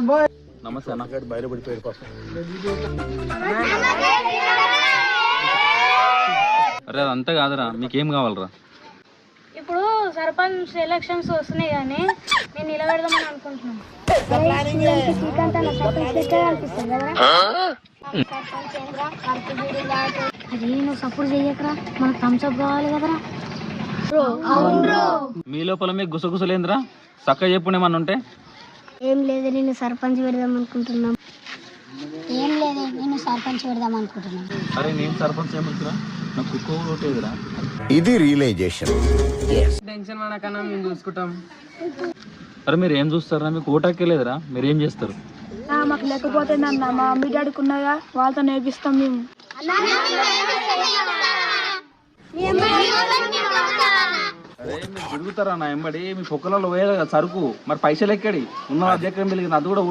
నమస్తే అన్న. బయట పడిపోయాడు పాపం. అరే అదంతా కాదురా, మీకేం కావాలరా? ఇప్పుడు సర్పంచ్ ఎలక్షన్స్ వస్తున్నాయి కానీ నేను నిలబెడదామని అనుకుంటున్నాను. అది నువ్వు సపోర్ట్ చెయ్యకరా, మనకు థమ్స్అప్ కావాలి కదరా. మీ లోపల మీకు గుసగుసలేంద్రా? చక్కగా చెప్పుండే ఏమన్నా ఉంటే. ఏం లేదు, నేను సర్పంచ్ పెడదాం అనుకుంటున్నాం. ఏం లేదు, నేను సర్పంచ్ పెడదాం అనుకుంటున్నాను. అరే నేను సర్పంచ్ ఏమవుతురా? నాకు కుక్క ఓటేదిరా. ఇది రియలైజేషన్. టెన్షన్ మనకన్నా మేము చూసుకుంటాం. అరే మీరు ఏం చూస్తారా? మీకు ఓటాకే లేదురా, మీరు ఏం చేస్తారు? మాకు లేకపోతే నన్న మా మమ్మీ డాడీకి ఉన్నాయా, వాళ్ళతో నేర్పిస్తాం మేము. అరే మీరు తిరుగుతారా నా ఎంబడి? మీ పొక్కలలో పోయేది కదా సరుకు, మరి పైసలు ఎక్కడి ఉన్న దగ్గర అది కూడా